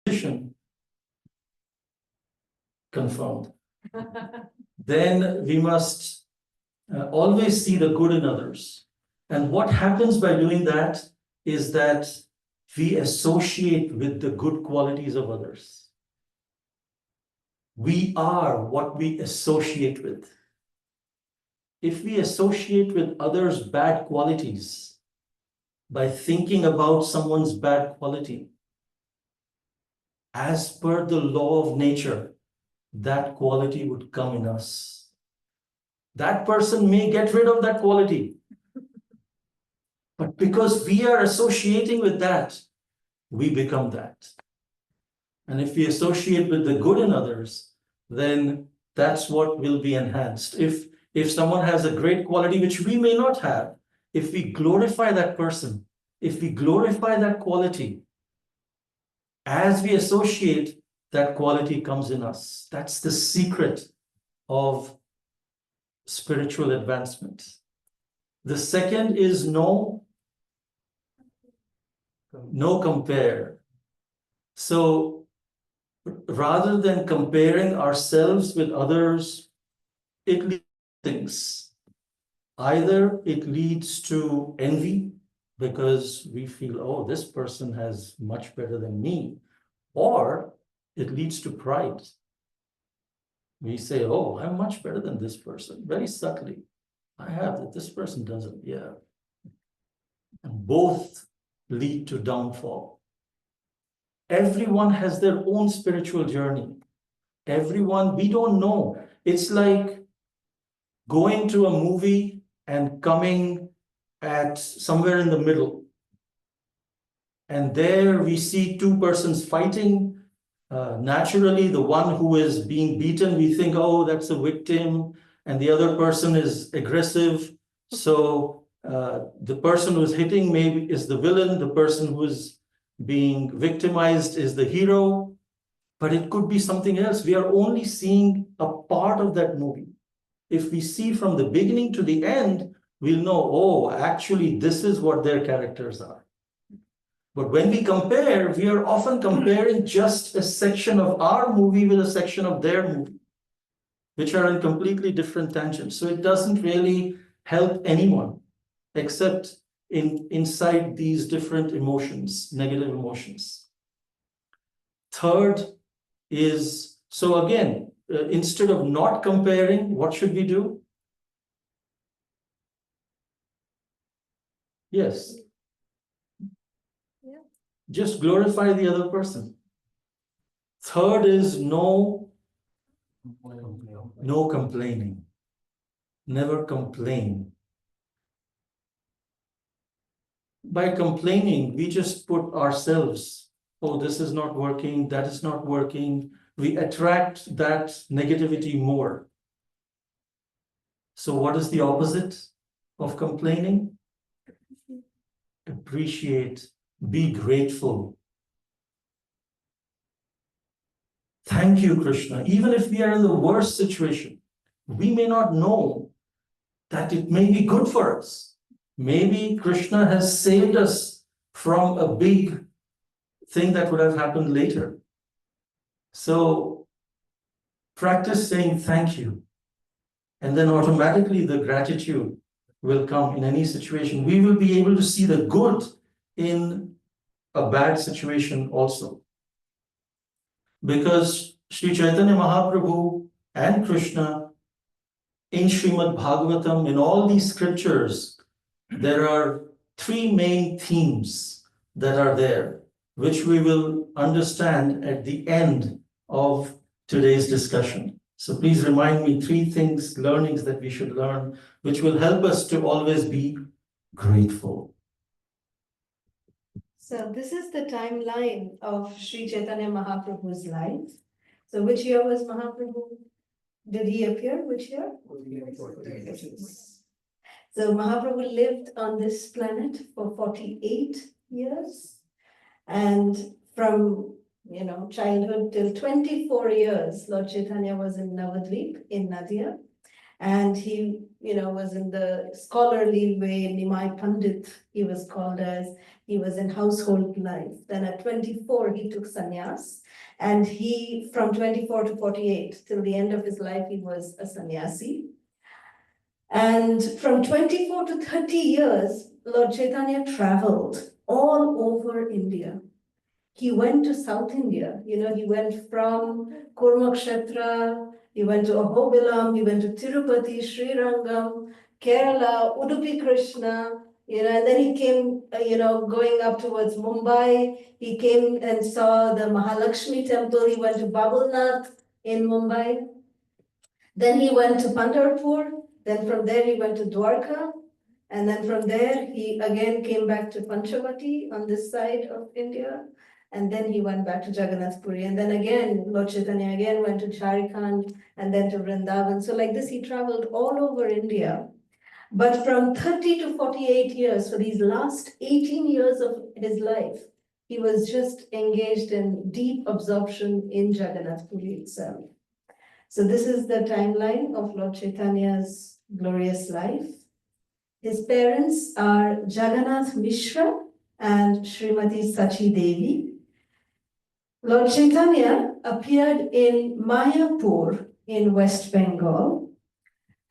position, confirmed. Then we must always see the good in others. And what happens by doing that is that we associate with the good qualities of others. We are what we associate with. If we associate with others' bad qualities by thinking about someone's bad quality, as per the law of nature, that quality would come in us. That person may get rid of that quality. But because we are associating with that, we become that. And if we associate with the good in others, then that's what will be enhanced. If someone has a great quality which we may not have, if we glorify that person, if we glorify that quality, as we associate, that quality comes in us. That's the secret of spiritual advancement. The second is no compare. So rather than comparing ourselves with others, it leads to things. Either it leads to envy because we feel, oh, this person has much better than me, or it leads to pride. We say, oh, I'm much better than this person, very subtly. I have that, this person doesn't, yeah. And both lead to downfall. Everyone has their own spiritual journey. Everyone, we don't know. It's like going to a movie and coming at somewhere in the middle. And there we see two persons fighting. Naturally, the one who is being beaten, we think, oh, that's a victim, and the other person is aggressive. So the person who's hitting maybe is the villain, the person who is being victimized is the hero, but it could be something else. We are only seeing a part of that movie. If we see from the beginning to the end, we'll know, oh, actually, this is what their characters are. But when we compare, we are often comparing just a section of our movie with a section of their movie, which are in completely different tangents. So it doesn't really help anyone except inside these different emotions, negative emotions. Third is, so again, instead of not comparing, what should we do? Yes. Yeah. Just glorify the other person. Third is no complaining. Never complain. By complaining, we just put ourselves, oh, this is not working, that is not working. We attract that negativity more. So what is the opposite of complaining? Appreciate, be grateful. Thank you, Krishna. Even if we are in the worst situation, we may not know that it may be good for us. Maybe Krishna has saved us from a big thing that would have happened later. So practice saying thank you. And then automatically the gratitude will come in any situation. We will be able to see the good in a bad situation also. Because Sri Chaitanya Mahaprabhu and Krishna in Srimad Bhagavatam, in all these scriptures, there are three main themes that are there, which we will understand at the end of today's discussion. So please remind me three things, learnings that we should learn, which will help us to always be grateful. So this is the timeline of Sri Chaitanya Mahaprabhu's life. So which year was Mahaprabhu? Did he appear? Which year? So Mahaprabhu lived on this planet for 48 years. And from childhood till 24 years, Lord Chaitanya was in Navadvip in Nadia. And he, was in the scholarly way, Nimai Pandit, he was called as. He was in household life. Then at 24, he took sannyas. And he, from 24 to 48, till the end of his life, he was a sannyasi. And from 24 to 30 years, Lord Chaitanya traveled all over India. He went to South India. He went from Kurmakshetra, he went to Ahobilam, he went to Tirupati, Srirangam, Kerala, Udupi Krishna, and then he came, going up towards Mumbai. He came and saw the Mahalakshmi temple. He went to Babulnath in Mumbai. Then he went to Pandharpur. Then from there he went to Dwarka. And then from there he again came back to Panchavati on this side of India. And then he went back to Jagannath Puri. And then again, Lord Chaitanya again went to Jharkhand and then to Vrindavan. So like this, he traveled all over India. But from 30 to 48 years, for these last 18 years of his life, he was just engaged in deep absorption in Jagannath Puri itself. So this is the timeline of Lord Chaitanya's glorious life. His parents are Jagannath Mishra and Srimati Sachi Devi. Lord Chaitanya appeared in Mayapur in West Bengal.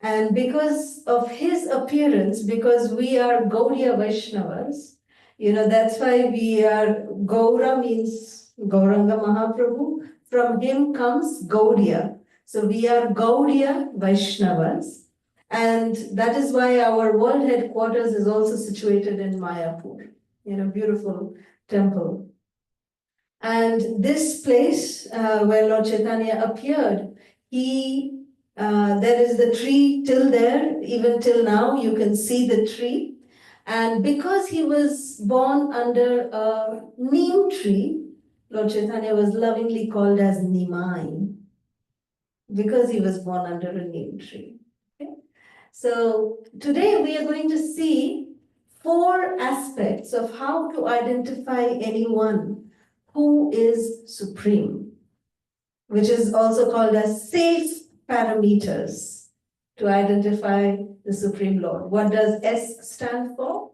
And because of his appearance, because we are Gaudiya Vaishnavas, that's why we are, Gaura means Gauranga Mahaprabhu. From him comes Gaudiya. So we are Gaudiya Vaishnavas. And that is why our world headquarters is also situated in Mayapur, beautiful temple. And this place where Lord Chaitanya appeared, there is the tree till there, even till now, you can see the tree. And because he was born under a neem tree, Lord Chaitanya was lovingly called as Nimai, because he was born under a neem tree. Okay? So today we are going to see 4 aspects of how to identify anyone who is supreme, which is also called as S.A.F.E parameters to identify the Supreme Lord. What does S stand for?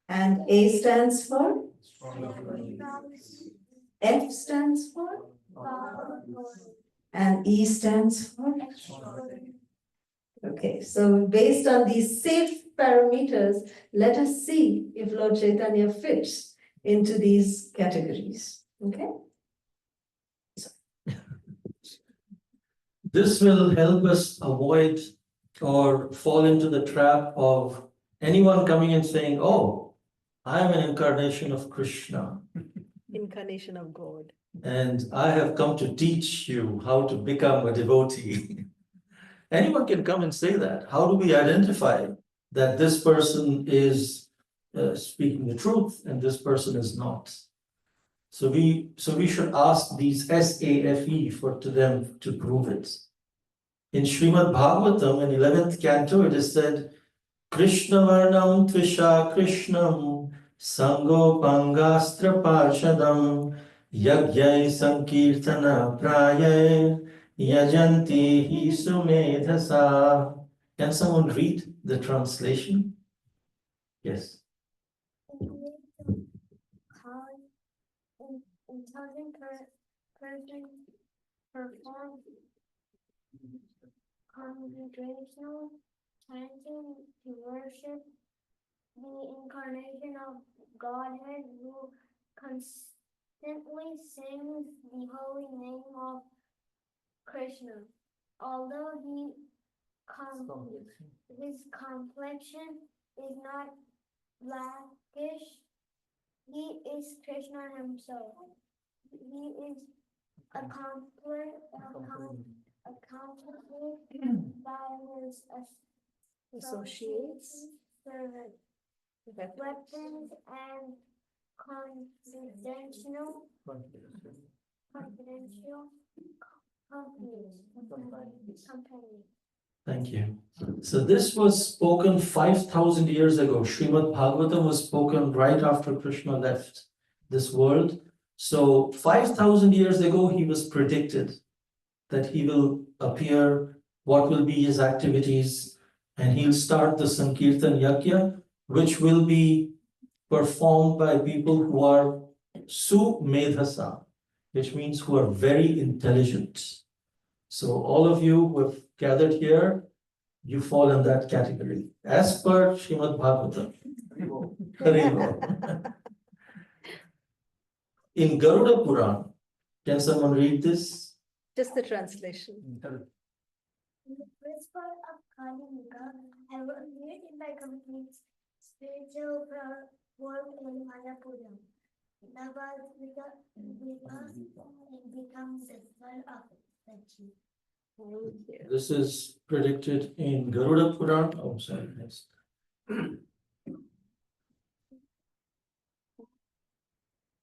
And A stands for? F stands for? And E stands for? Okay, so based on these S.A.F.E parameters, let us see if Lord Chaitanya fits into these categories. Okay? This will help us avoid or fall into the trap of anyone coming and saying, oh, I am an incarnation of Krishna. Incarnation of God. And I have come to teach you how to become a devotee. Anyone can come and say that. How do we identify that this person is speaking the truth and this person is not? So we should ask these S.A.F.E to them to prove it. In Srimad Bhagavatam, in 11th canto, it is said, Krishna Varnam Tvisha Krishnam Sango Pangastra Parshadam Yagyai Sankirtana Prayay Yajanti Hi Sumedhasa. Can someone read the translation? Yes. Intelligent person perform congregational chanting to worship the incarnation of Godhead who constantly sings the holy name of Krishna. Although his complexion is not blackish, he is Krishna himself. He is accomplished by his associates, servants, weapons, and confidential companies. Thank you. So this was spoken 5,000 years ago. Srimad Bhagavatam was spoken right after Krishna left this world. So 5,000 years ago, he was predicted that he will appear, what will be his activities, and he'll start the Sankirtan Yajna, which will be performed by people who are Sumedhasa, which means who are very intelligent. So all of you who have gathered here, you fall in that category, as per Srimad Bhagavatam. Haribo. In Garuda Puran, can someone read this? Just the translation. In the first part of Kali Yuga, I will appear in my complete spiritual world in Mayapura. Navadvita and becomes the son of Sachi. Thank you. This is predicted in Garuda Puran. Oh, sorry, next.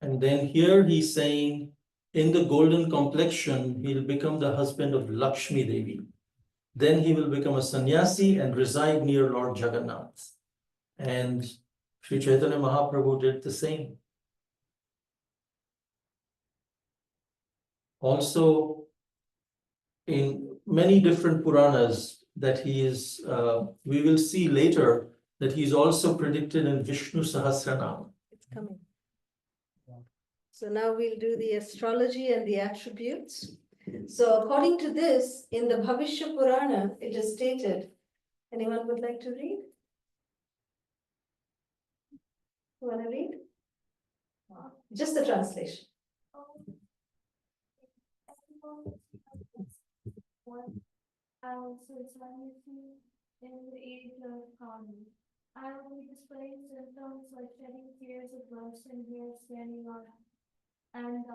And then here he's saying, in the golden complexion, he'll become the husband of Lakshmi Devi. Then he will become a sannyasi and reside near Lord Jagannath. And Sri Chaitanya Mahaprabhu did the same. Also, in many different Puranas that he is, we will see later that he's also predicted in Vishnu Sahasranam. It's coming. So now we'll do the astrology and the attributes. So according to this, in the Bhavishya Purana, it is stated, anyone would like to read? You want to read? Just the translation. I will Supremacy in the age of Kali. I will be displaying symptoms like shedding tears of blood and hair standing on and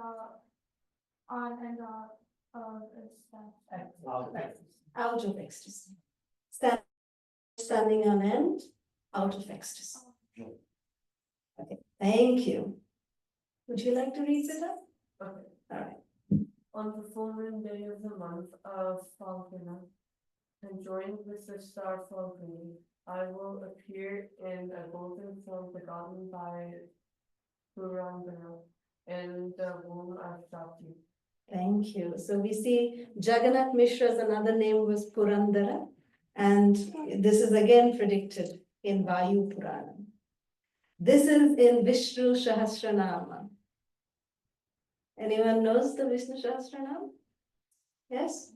Out of ecstasy. Standing on end, out of ecstasy. Okay, thank you. Would you like to read it up? Okay. All right. On the full moon day of the month of Purnima, conjoined with the star Falcony, I will appear in a golden form begotten by Gauranga in the womb of S.A.F.E. Thank you. So we see Jagannath Mishra's another name was Purandara, and this is again predicted in Vayu Purana. This is in Vishnu Sahasranama. Anyone knows the Vishnu Sahasranama? Yes?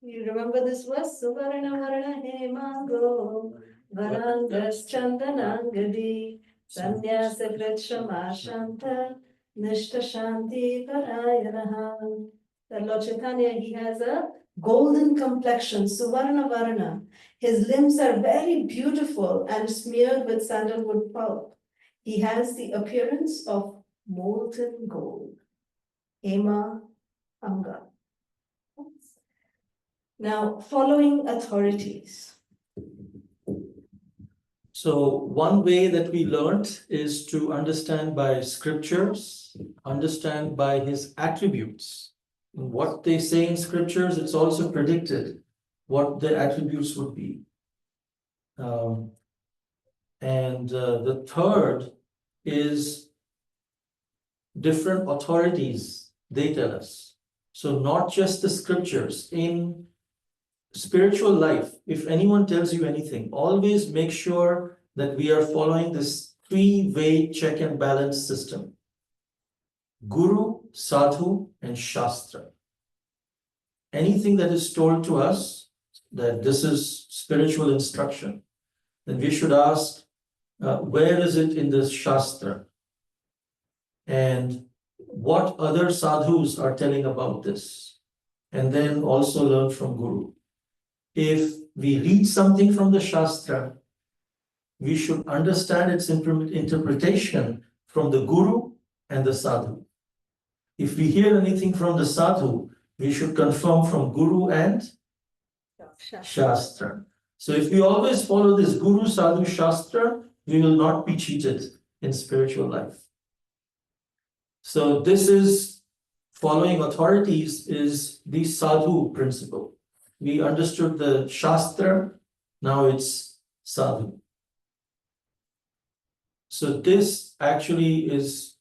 You remember this verse? Suvarna Varna Hemango Varangas Chandanangadi Sanyasa Vritshrama Shanta Nishta Shanti Parayanaha. That Lord Chaitanya, he has a golden complexion, Suvarna Varna. His limbs are very beautiful and smeared with sandalwood pulp. He has the appearance of molten gold. Hema Anga. Now, following authorities. So one way that we learned is to understand by scriptures, understand by his attributes. And what they say in scriptures, it's also predicted what the attributes would be. The third is different authorities, they tell us. So not just the scriptures. In spiritual life, if anyone tells you anything, always make sure that we are following this three-way check and balance system. Guru, Sadhu, and Shastra. Anything that is told to us that this is spiritual instruction, then we should ask, where is it in this Shastra? And what other sadhus are telling about this? And then also learn from Guru. If we read something from the Shastra, we should understand its interpretation from the Guru and the Sadhu. If we hear anything from the Sadhu, we should confirm from Guru and Shastra. So if we always follow this Guru, Sadhu, Shastra, we will not be cheated in spiritual life. So this is following authorities is the Sadhu principle. We understood the Shastra, now it's Sadhu. So this actually is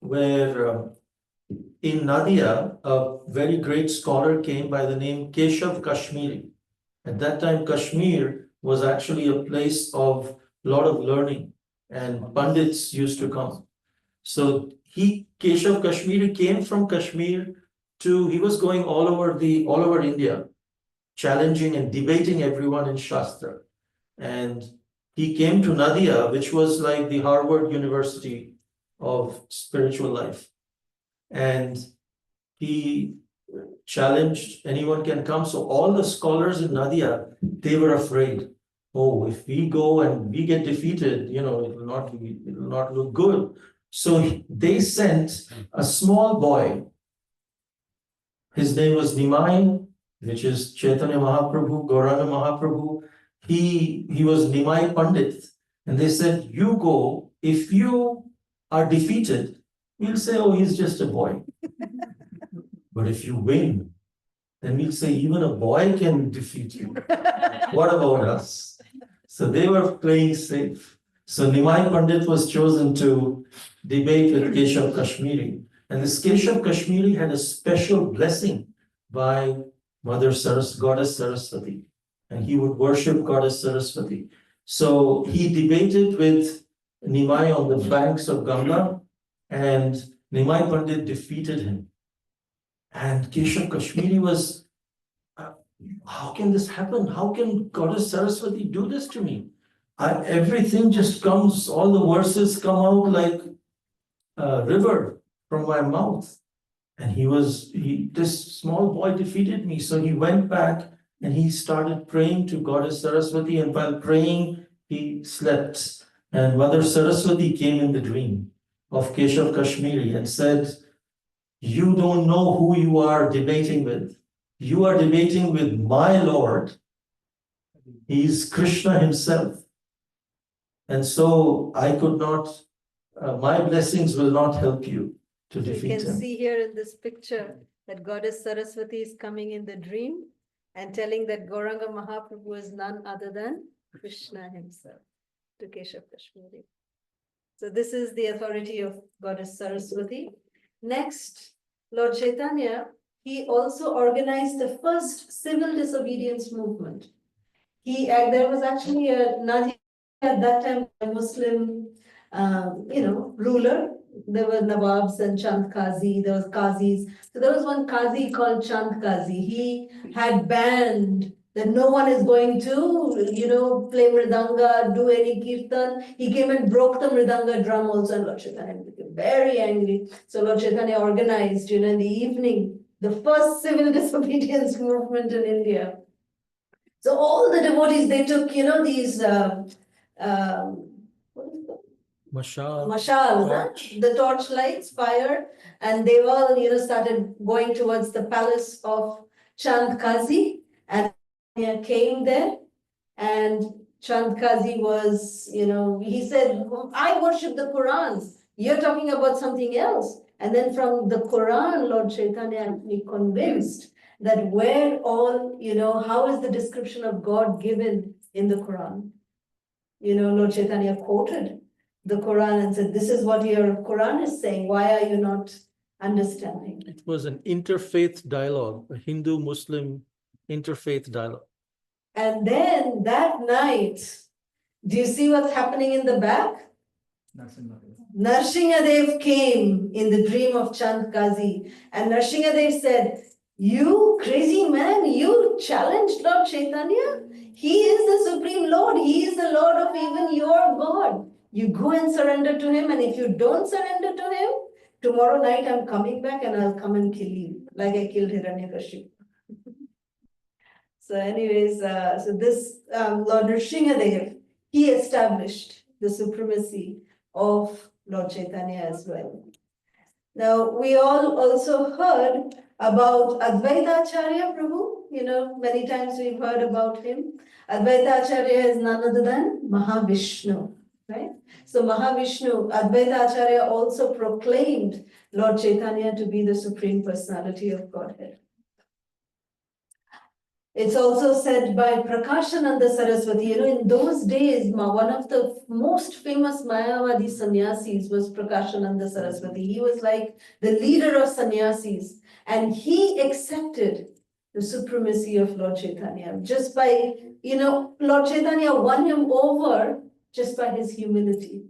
where in Nadia, a very great scholar came by the name Keshav Kashmiri. At that time, Kashmir was actually a place of lot of learning, and Pandits used to come. So Keshav Kashmiri came from Kashmir he was going all over India, challenging and debating everyone in Shastra. And he came to Nadia, which was like the Harvard University of spiritual life. And he challenged anyone can come. So all the scholars in Nadia, they were afraid. Oh, if we go and we get defeated, it will not look good. So they sent a small boy. His name was Nimai, which is Chaitanya Mahaprabhu, Gauranga Mahaprabhu. He was Nimai Pandit. And they said, you go, if you are defeated, we'll say, oh, he's just a boy. But if you win, then we'll say, even a boy can defeat you. What about us? So they were playing safe. So Nimai Pandit was chosen to debate with Keshav Kashmiri. And this Keshav Kashmiri had a special blessing by Goddess Saraswati. And he would worship Goddess Saraswati. So he debated with Nimai on the banks of Ganga, and Nimai Pandit defeated him. And Keshav Kashmiri was, how can this happen? How can Goddess Saraswati do this to me? Everything just comes, all the verses come out like a river from my mouth. And this small boy defeated me. So he went back and he started praying to Goddess Saraswati. And while praying, he slept. And Mother Saraswati came in the dream of Keshav Kashmiri and said, you don't know who you are debating with. You are debating with my Lord. He's Krishna himself. And so I could not, my blessings will not help you to defeat him. You can see here in this picture that Goddess Saraswati is coming in the dream and telling that Gauranga Mahaprabhu is none other than Krishna himself to Keshav Kashmiri. So this is the authority of Goddess Saraswati. Next, Lord Chaitanya, he also organized the first civil disobedience movement. There was actually a Nadia at that time, a Muslim, ruler. There were Nawabs and Chand Qazi, there was Qazis. So there was one Qazi called Chand Qazi. He had banned that no one is going to, play mridanga, do any kirtan. He came and broke the mridanga drum also, and Lord Chaitanya became very angry. So Lord Chaitanya organized, in the evening, the first civil disobedience movement in India. So all the devotees, they took, these, mashals, the torch lights, fire, and they all, started going towards the palace of Chand Qazi, and came there, and Chand Qazi was, he said, I worship the Quran, you're talking about something else. And then from the Quran, Lord Chaitanya actually convinced that where all, how is the description of God given in the Quran? Lord Chaitanya quoted the Quran and said, this is what your Quran is saying. Why are you not understanding? It was an interfaith dialogue, a Hindu-Muslim interfaith dialogue. And then that night, do you see what's happening in the back? Narsinghadev came in the dream of Chand Qazi, and Narsinghadev said, you crazy man, you challenged Lord Chaitanya? He is the Supreme Lord. He is the Lord of even your God. You go and surrender to him, and if you don't surrender to him, tomorrow night I'm coming back and I'll come and kill you, like I killed Hiranyakashipu. So anyways, so this Lord Nrsimhadev, he established the supremacy of Lord Chaitanya as well. Now, we all also heard about Advaita Acharya Prabhu. Many times we've heard about him. Advaita Acharya is none other than Mahavishnu, right? So Mahavishnu, Advaita Acharya also proclaimed Lord Chaitanya to be the Supreme Personality of Godhead. It's also said by Prakashananda Saraswati. In those days, one of the most famous Mayavadi sannyasis was Prakashananda Saraswati. He was like the leader of sannyasis, and he accepted the supremacy of Lord Chaitanya just by, Lord Chaitanya won him over just by his humility.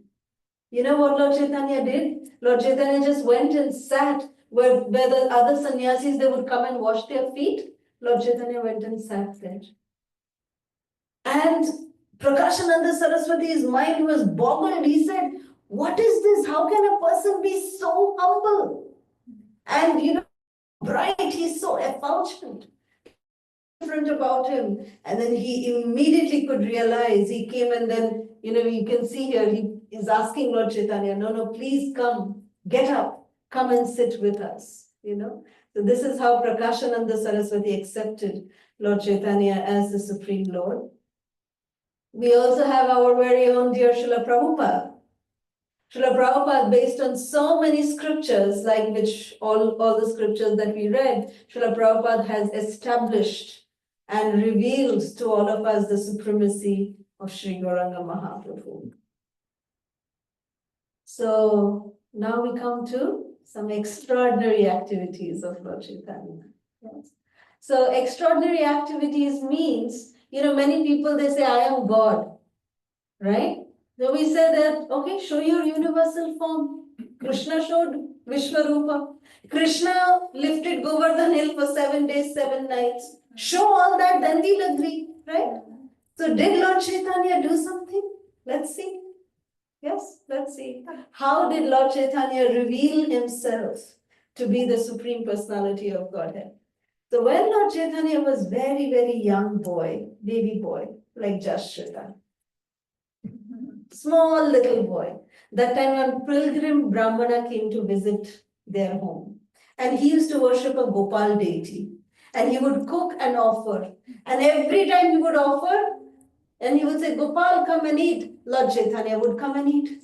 You know what Lord Chaitanya did? Lord Chaitanya just went and sat where the other sannyasis, they would come and wash their feet. Lord Chaitanya went and sat there. And Prakashananda Saraswati's mind was boggled. He said, what is this? How can a person be so humble? And bright, he's so effulgent. Different about him. And then he immediately could realize, he came and then, you can see here, he is asking Lord Chaitanya, no, please come, get up, come and sit with us, So this is how Prakashananda Saraswati accepted Lord Chaitanya as the Supreme Lord. We also have our very own dear Srila Prabhupada. Srila Prabhupada, based on so many scriptures, like which all the scriptures that we read, Srila Prabhupada has established and revealed to all of us the supremacy of Sri Gauranga Mahaprabhu. So now we come to some extraordinary activities of Lord Chaitanya. Yes. So extraordinary activities means, many people, they say, I am God, right? So we say that, okay, show your universal form. Krishna showed Vishwarupa. Krishna lifted Govardhan Hill for 7 days, 7 nights. Show all that, then we'll agree, right? So did Lord Chaitanya do something? Let's see. Yes, let's see. How did Lord Chaitanya reveal himself to be the Supreme Personality of Godhead? So when Lord Chaitanya was very, very young boy, baby boy, like Jashrita, small little boy, that time when pilgrim Brahmana came to visit their home, and he used to worship a Gopal deity, and he would cook and offer, and every time he would offer, and he would say, Gopal, come and eat. Lord Chaitanya would come and eat,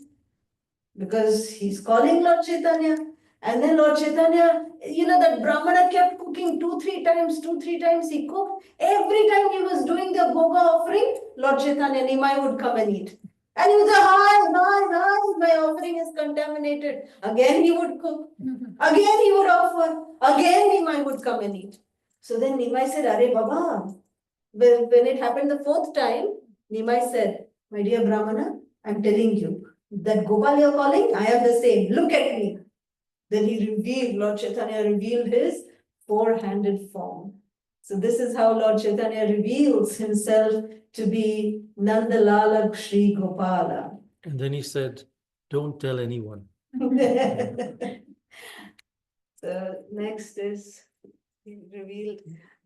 because he's calling Lord Chaitanya. And then Lord Chaitanya, that Brahmana kept cooking 2-3 times he cooked. Every time he was doing the Bhoga offering, Lord Chaitanya Nimai would come and eat. And he would say, hi, my offering is contaminated. Again he would cook. Again he would offer. Again Nimai would come and eat. So then Nimai said, Are Baba. When it happened the 4th time, Nimai said, my dear Brahmana, I'm telling you, that Gopal you're calling, I am the same. Look at me. Then Lord Chaitanya revealed his 4-handed form. So this is how Lord Chaitanya reveals himself to be Nandalala Shri Gopala. And then he said, don't tell anyone. So next is revealed.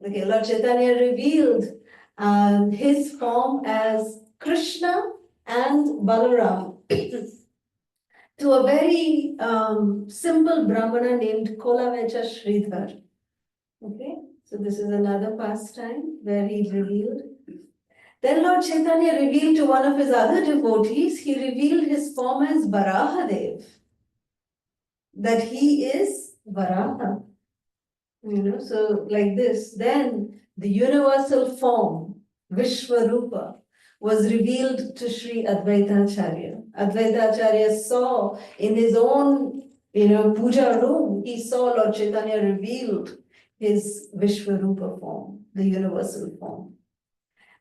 Okay, Lord Chaitanya revealed his form as Krishna and Balaram to a very simple Brahmana named Kolavecha Sridhar. Okay, so this is another pastime where he revealed. Then Lord Chaitanya revealed to one of his other devotees, he revealed his form as Varahadev, that he is Varaha. So like this, then the universal form, Vishwarupa, was revealed to Sri Advaita Acharya. Advaita Acharya saw in his own, puja room, he saw Lord Chaitanya revealed his Vishwarupa form, the universal form.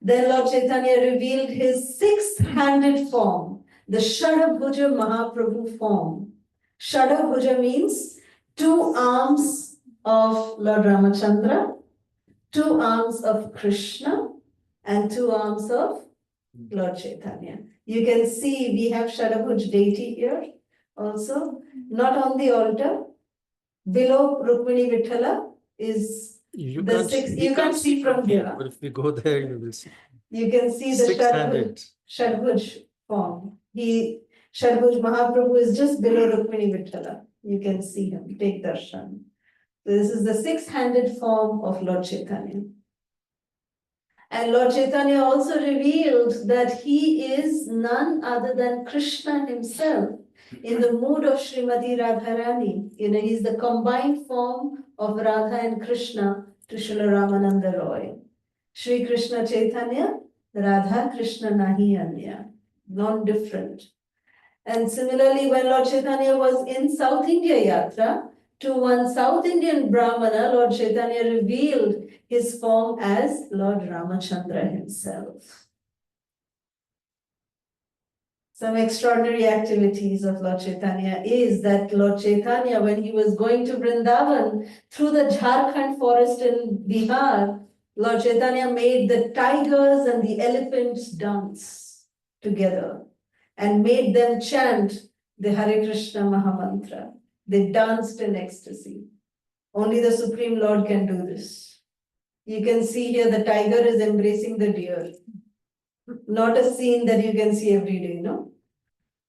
Then Lord Chaitanya revealed his 6-handed form, the Shadabhuja Mahaprabhu form. Shadabhuja means 2 arms of Lord Ramachandra, 2 arms of Krishna, and 2 arms of Lord Chaitanya. You can see we have Shadabhuj deity here also, not on the altar. Below Rukmini Vithala is You the 6. You can't see from here. But if we go there, you will see. You can see the Shadbhuj form. Shadbhuj Mahaprabhu is just below Rukmini Vithala. You can see him, take darshan. This is the 6-handed form of Lord Chaitanya. And Lord Chaitanya also revealed that he is none other than Krishna himself in the mood of Srimati Radharani. He's the combined form of Radha and Krishna to Srila Ramananda Roy. Shri Krishna Chaitanya, Radha Krishna Nahi Anya, non-different. And similarly, when Lord Chaitanya was in South India Yatra, to one South Indian Brahmana, Lord Chaitanya revealed his form as Lord Ramachandra himself. Some extraordinary activities of Lord Chaitanya is that Lord Chaitanya, when he was going to Vrindavan through the Jharkhand forest in Bihar, Lord Chaitanya made the tigers and the elephants dance together and made them chant the Hare Krishna Mahamantra. They danced in ecstasy. Only the Supreme Lord can do this. You can see here the tiger is embracing the deer. Not a scene that you can see every day, no?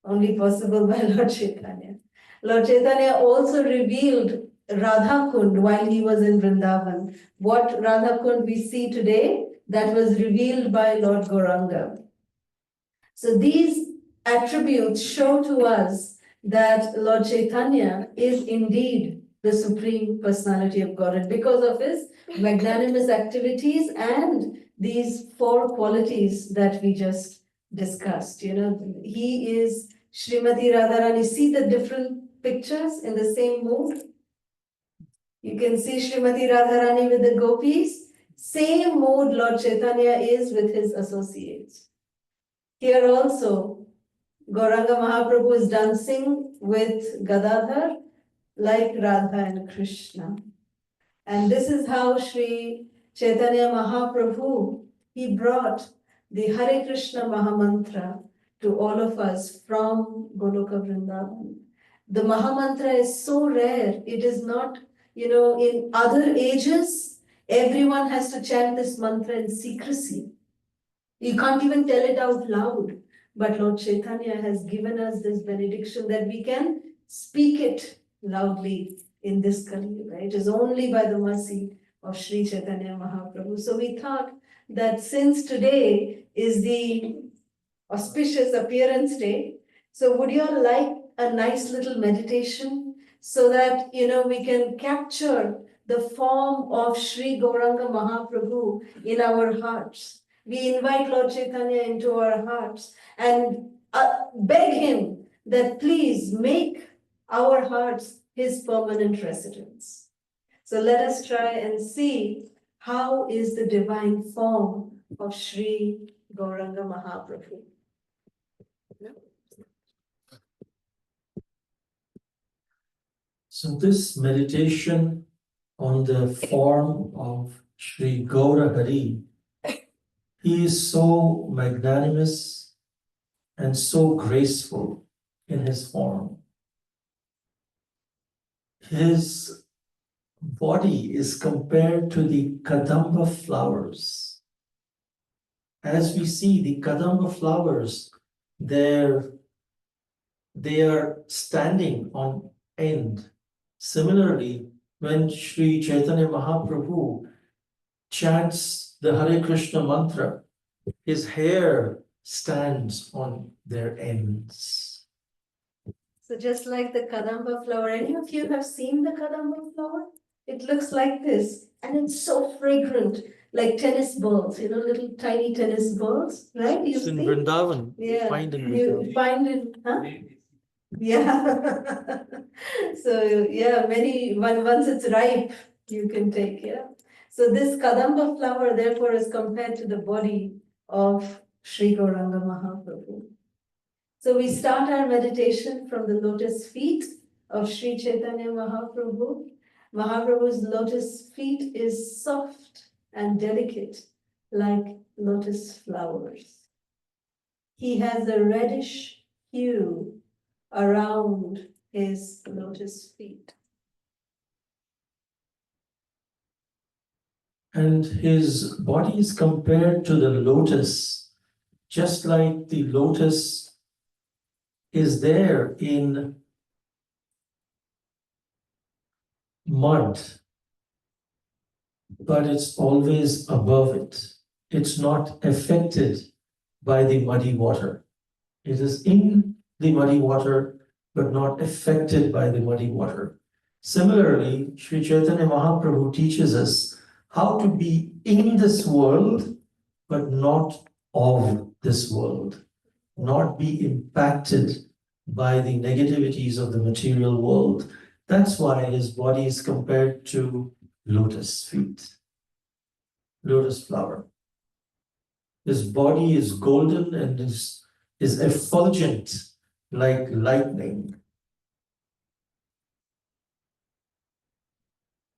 Only possible by Lord Chaitanya. Lord Chaitanya also revealed Radha Kund while he was in Vrindavan. What Radha Kund we see today, that was revealed by Lord Gauranga. So these attributes show to us that Lord Chaitanya is indeed the Supreme Personality of Godhead because of his magnanimous activities and these four qualities that we just discussed. You know, he is Srimati Radharani. See the different pictures in the same mood? You can see Srimati Radharani with the gopis. Same mood Lord Chaitanya is with his associates. Here also, Gauranga Mahaprabhu is dancing with Gadadhar like Radha and Krishna. And this is how Sri Chaitanya Mahaprabhu, he brought the Hare Krishna Mahamantra to all of us from Goloka Vrindavan. The Mahamantra is so rare. It is not, in other ages, everyone has to chant this mantra in secrecy. You can't even tell it out loud. But Lord Chaitanya has given us this benediction that we can speak it loudly in this Kali Yuga. It is only by the mercy of Sri Chaitanya Mahaprabhu. So we thought that since today is the auspicious appearance day, so would you all like a nice little meditation so that, we can capture the form of Sri Gauranga Mahaprabhu in our hearts. We invite Lord Chaitanya into our hearts and beg him that please make our hearts his permanent residence. So let us try and see how is the divine form of Sri Gauranga Mahaprabhu. So this meditation on the form of Sri Gaura Hari, he is so magnanimous and so graceful in his form. His body is compared to the Kadamba flowers. As we see the Kadamba flowers, they are standing on end. Similarly, when Sri Chaitanya Mahaprabhu chants the Hare Krishna mantra, his hair stands on their ends. So just like the Kadamba flower, any of you have seen the Kadamba flower? It looks like this, and it's so fragrant, like tennis balls, little tiny tennis balls, right? You It's in see? Vrindavan. Yeah, Find in you Vrindavan. find it, huh? Yeah. So yeah, once it's ripe, you can take, yeah. So this Kadamba flower therefore is compared to the body of Sri Gauranga Mahaprabhu. So we start our meditation from the lotus feet of Sri Chaitanya Mahaprabhu. Mahaprabhu's lotus feet is soft and delicate like lotus flowers. He has a reddish hue around his lotus feet. And his body is compared to the lotus, just like the lotus is there in mud, but it's always above it. It's not affected by the muddy water. It is in the muddy water, but not affected by the muddy water. Similarly, Sri Chaitanya Mahaprabhu teaches us how to be in this world, but not of this world, not be impacted by the negativities of the material world. That's why his body is compared to lotus feet, lotus flower. His body is golden and is effulgent like lightning.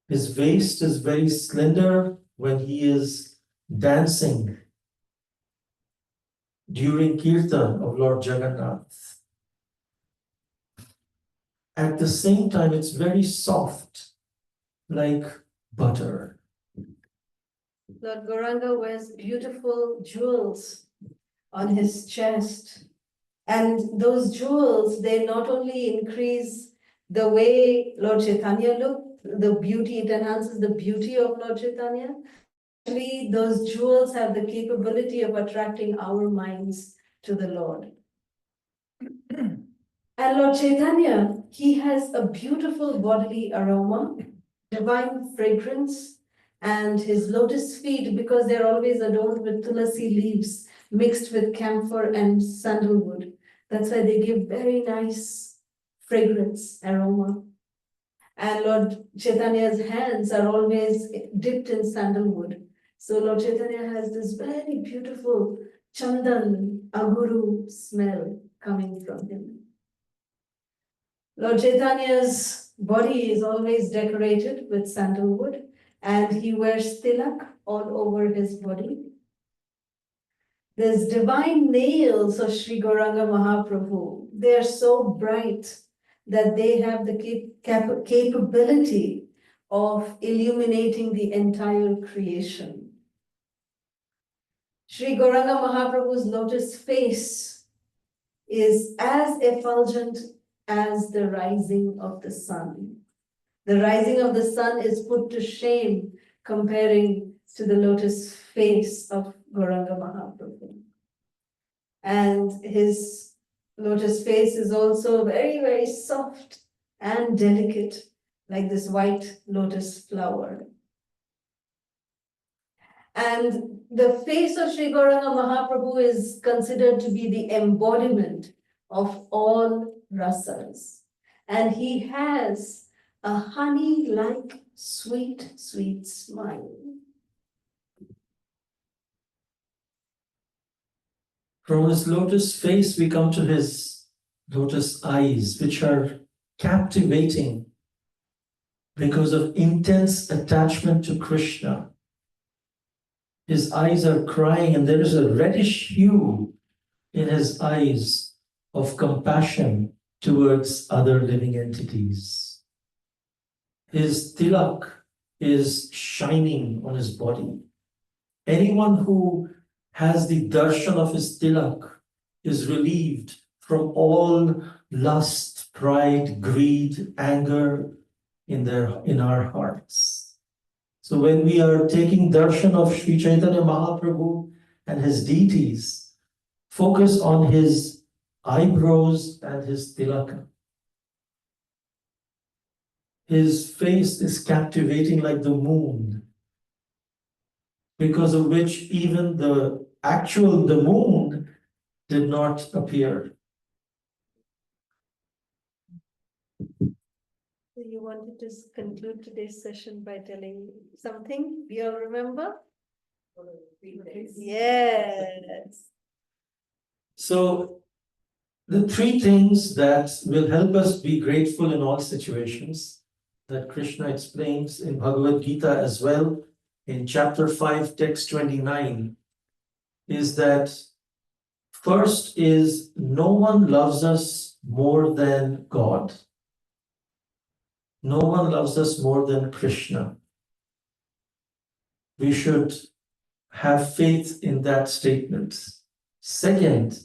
His waist is very slender when he is dancing during Kirtan of Lord Jagannath. At the same time, it's very soft, like butter. Lord Gauranga wears beautiful jewels on his chest. And those jewels, they not only increase the way Lord Chaitanya looked, the beauty, it enhances the beauty of Lord Chaitanya. Actually, those jewels have the capability of attracting our minds to the Lord. And Lord Chaitanya, he has a beautiful bodily aroma, divine fragrance, and his lotus feet, because they're always adorned with tulasi leaves mixed with camphor and sandalwood. That's why they give very nice fragrance, aroma. And Lord Chaitanya's hands are always dipped in sandalwood. So Lord Chaitanya has this very beautiful chandan, aguru smell coming from him. Lord Chaitanya's body is always decorated with sandalwood, and he wears tilak all over his body. There's divine nails of Sri Gauranga Mahaprabhu. They are so bright that they have the capability of illuminating the entire creation. Sri Gauranga Mahaprabhu's lotus face is as effulgent as the rising of the sun. The rising of the sun is put to shame comparing to the lotus face of Gauranga Mahaprabhu. And his lotus face is also very, very soft and delicate, like this white lotus flower. And the face of Sri Gauranga Mahaprabhu is considered to be the embodiment of all rasas. And he has a honey-like sweet, sweet smile. From his lotus face, we come to his lotus eyes, which are captivating because of intense attachment to Krishna. His eyes are crying, and there is a reddish hue in his eyes of compassion towards other living entities. His tilak is shining on his body. Anyone who has the darshan of his tilak is relieved from all lust, pride, greed, anger in our hearts. So when we are taking darshan of Sri Chaitanya Mahaprabhu and his deities, focus on his eyebrows and his tilaka. His face is captivating like the moon, because of which even the moon did not appear. So you wanted to conclude today's session by telling something we all remember? Yes. So the three things that will help us be grateful in all situations that Krishna explains in Bhagavad Gita as well, in chapter 5, text 29, is that first is no one loves us more than God. No one loves us more than Krishna. We should have faith in that statement. Second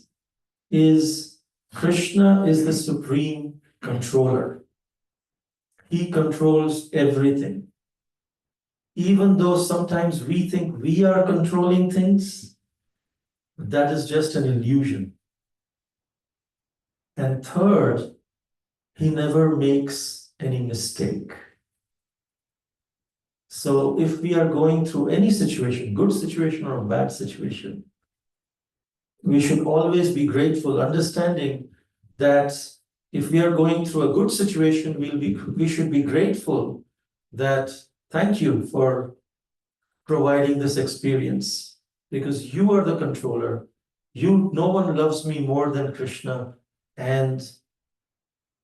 is Krishna is the supreme controller. He controls everything. Even though sometimes we think we are controlling things, that is just an illusion. And third, he never makes any mistake. So if we are going through any situation, good situation or a bad situation, we should always be grateful, understanding that if we are going through a good situation, we should be grateful that thank you for providing this experience, because you are the controller. No one loves me more than Krishna, and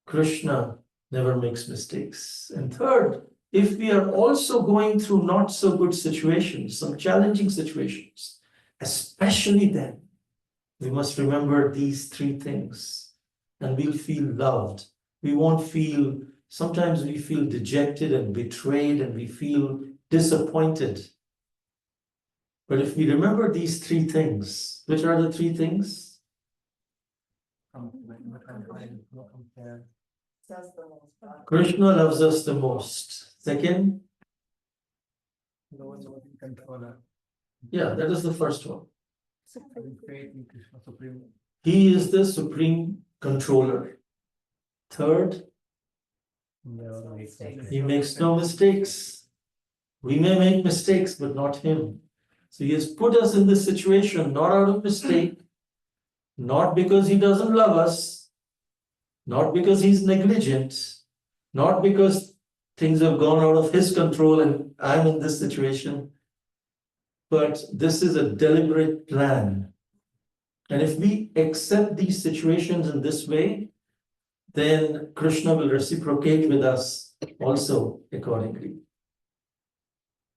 Krishna never makes mistakes. And third, if we are also going through not so good situations, some challenging situations, especially then, we must remember these three things, and we'll feel loved. We won't feel, sometimes we feel dejected and betrayed, and we feel disappointed. But if we remember these three things, which are the three things? Krishna loves us the most. Second? Yeah, that is the first one. He is the supreme controller. Third, he makes no mistakes. We may make mistakes, but not him. So he has put us in this situation not out of mistake, not because he doesn't love us, not because he's negligent, not because things have gone out of his control and I'm in this situation, but this is a deliberate plan. And if we accept these situations in this way, then Krishna will reciprocate with us also accordingly.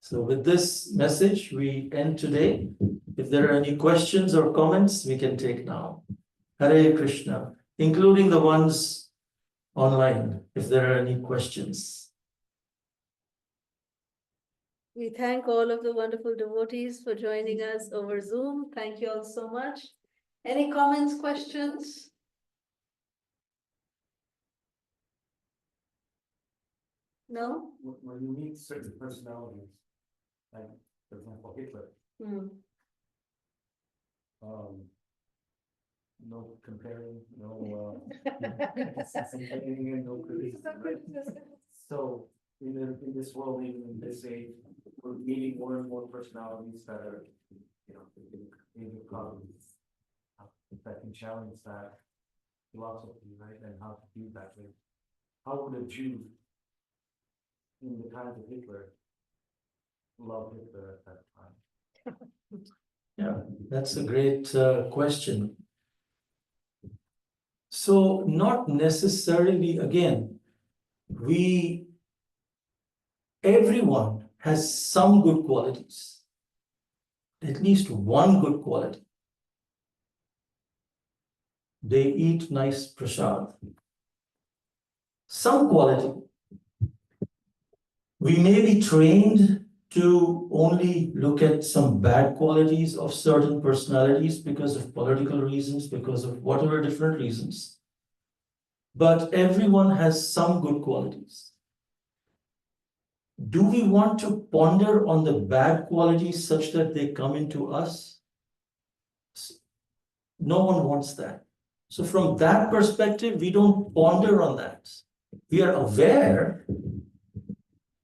So with this message, we end today. If there are any questions or comments, we can take now. Hare Krishna, including the ones online, if there are any questions. We thank all of the wonderful devotees for joining us over Zoom. Thank you all so much. Any comments, questions? No? When you meet certain personalities, like for example Hitler, no comparing, no assassinating, no criticism, right? So in this world, even in this age, we're meeting more and more personalities that are, maybe problems that can challenge that philosophy, right? And how to do that. Like, how would a Jew in the times of Hitler love Hitler at that time? Yeah, that's a great question. So not necessarily, again, everyone has some good qualities, at least one good quality. They eat nice prasad. Some quality. We may be trained to only look at some bad qualities of certain personalities because of political reasons, because of whatever different reasons. But everyone has some good qualities. Do we want to ponder on the bad qualities such that they come into us? No one wants that. So from that perspective, we don't ponder on that. We are aware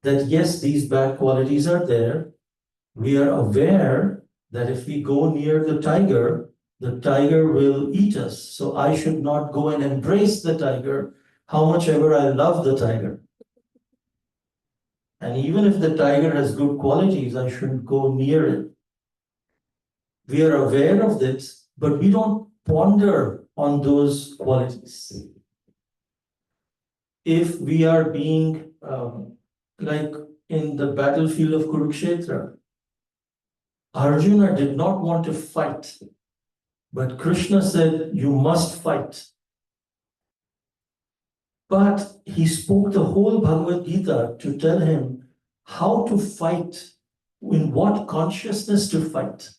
that yes, these bad qualities are there. We are aware that if we go near the tiger will eat us. So I should not go and embrace the tiger, how much ever I love the tiger. And even if the tiger has good qualities, I shouldn't go near it. We are aware of this, but we don't ponder on those qualities. If we are being like in the battlefield of Kurukshetra, Arjuna did not want to fight, but Krishna said, you must fight. But he spoke the whole Bhagavad Gita to tell him how to fight, in what consciousness to fight.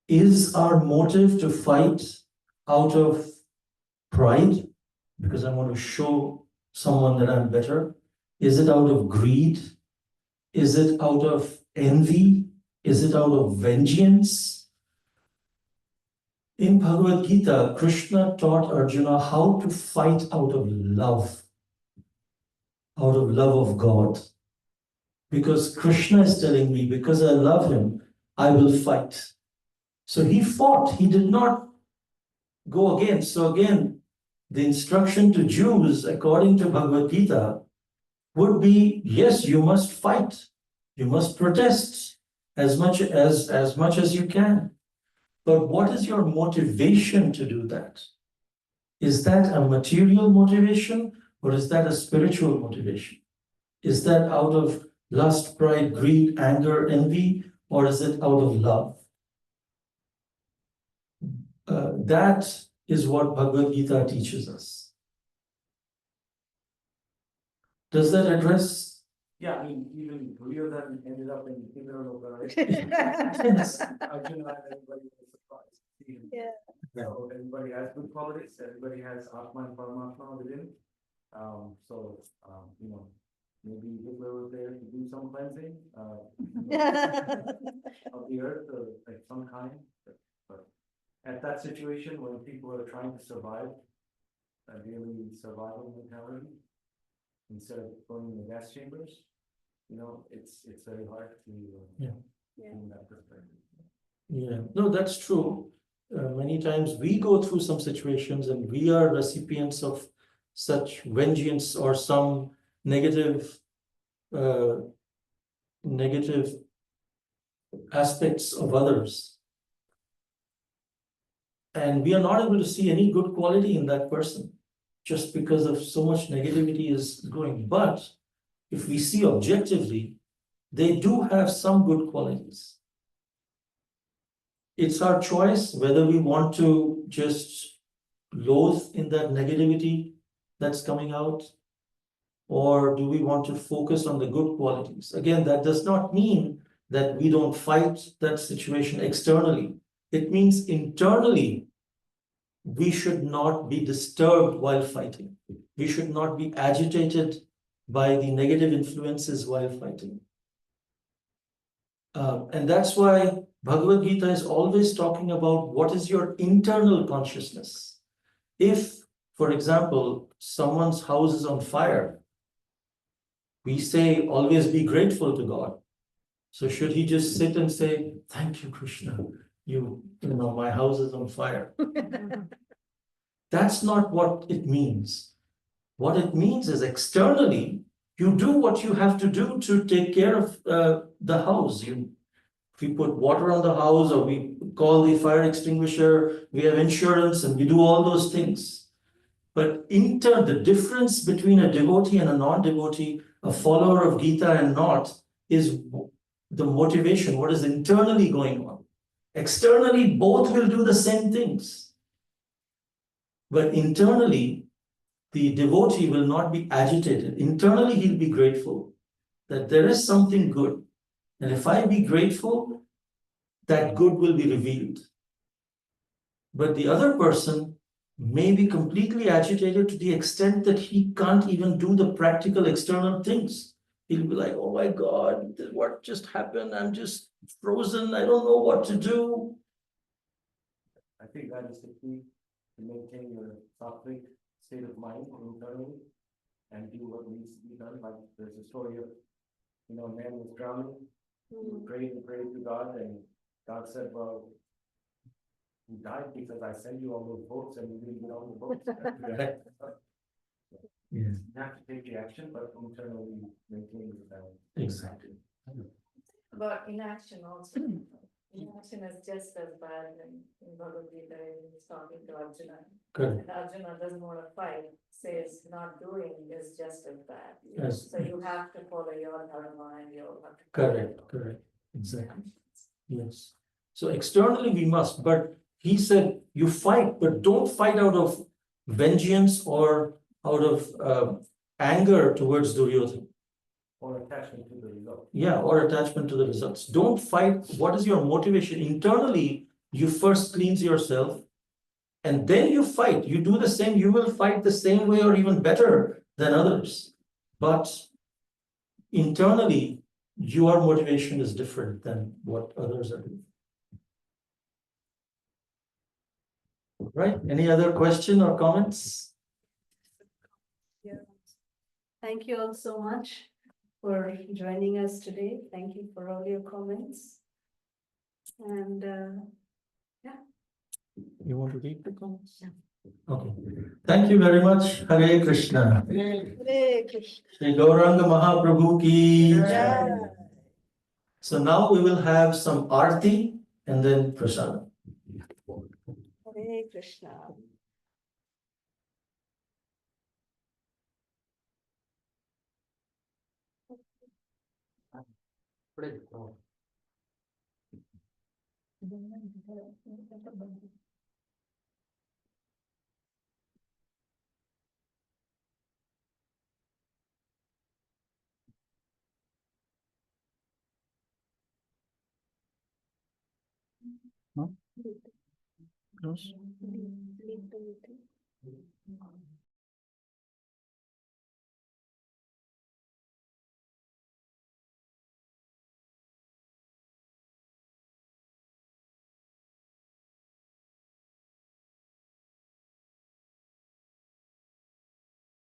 Is our motive to fight out of pride, because I want to show someone that I'm better? Is it out of greed? Is it out of envy? Is it out of vengeance? In Bhagavad Gita, Krishna taught Arjuna how to fight out of love, out of love of God. Because Krishna is telling me, because I love him, I will fight. So he fought, he did not go against. So again, the instruction to Jews, according to Bhagavad Gita, would be, yes, you must fight, you must protest as much as you can. But what is your motivation to do that? Is that a material motivation or is that a spiritual motivation? Is that out of lust, pride, greed, anger, envy, or is it out of love? That is what Bhagavad Gita teaches us. Does that address? Yeah, I mean, even three of them ended up in Loka, right? Yes. Arjuna and everybody was surprised. Yeah. So everybody has good qualities, everybody has Atma and Paramatma within. You know, maybe Hitler was there to do some cleansing, of the earth or like some kind. But at that situation, when people are trying to survive, a daily survival mentality, instead of going in the gas chambers, you know, it's very hard to, Yeah. in that perspective. Yeah, no, that's true. Many times we go through some situations and we are recipients of such vengeance or some negative negative aspects of others. And we are not able to see any good quality in that person just because of so much negativity is going. But if we see objectively, they do have some good qualities. It's our choice whether we want to just loathe in that negativity that's coming out, or do we want to focus on the good qualities? Again, that does not mean that we don't fight that situation externally. It means internally, we should not be disturbed while fighting. We should not be agitated by the negative influences while fighting. And that's why Bhagavad Gita is always talking about what is your internal consciousness. If, for example, someone's house is on fire, we say always be grateful to God. So should he just sit and say, thank you, Krishna, you know, my house is on fire? That's not what it means. What it means is externally, you do what you have to do to take care of the house. If we put water on the house or we call the fire extinguisher, we have insurance and we do all those things. But the difference between a devotee and a non-devotee, a follower of Gita and not, is the motivation, what is internally going on. Externally, both will do the same things. But internally, the devotee will not be agitated. Internally, he'll be grateful that there is something good. And if I be grateful, that good will be revealed. But the other person may be completely agitated to the extent that he can't even do the practical external things. He'll be like, oh my God, what just happened? I'm just frozen. I don't know what to do. I think that is the key to maintain your sattvic state of mind internally and do what needs to be done. Like there's a story of, you know, a man was drowning, he prayed and prayed to God, and God said, well, you died because I sent you all those boats and you didn't get on the boats. Yeah, You have to take the action, but internally maintain the balance. exactly. But inaction also. Inaction is just as bad in Bhagavad Gita, he's talking to Arjuna. Good. And Arjuna doesn't want to fight, says not doing is just as bad. Yes. So you have to follow your dharma and your. Correct. Exactly. Yes. So externally we must, but he said you fight, but don't fight out of vengeance or out of anger towards Duryodhana. Or attachment to the result. Yeah, or attachment to the results. Don't fight. What is your motivation? Internally, you first cleanse yourself and then you fight. You do the same, you will fight the same way or even better than others. But internally, your motivation is different than what others are doing. Right? Any other question or comments? Thank you all so much for joining us today. Thank you for all your comments. And You want to read the comments? Okay. Thank you very much. Hare Krishna. Hare Krishna. Shri Gauranga Mahaprabhu ki jai. Jai. So now we will have some arti and then prasad. Hare Krishna. Close. Lead the meeting.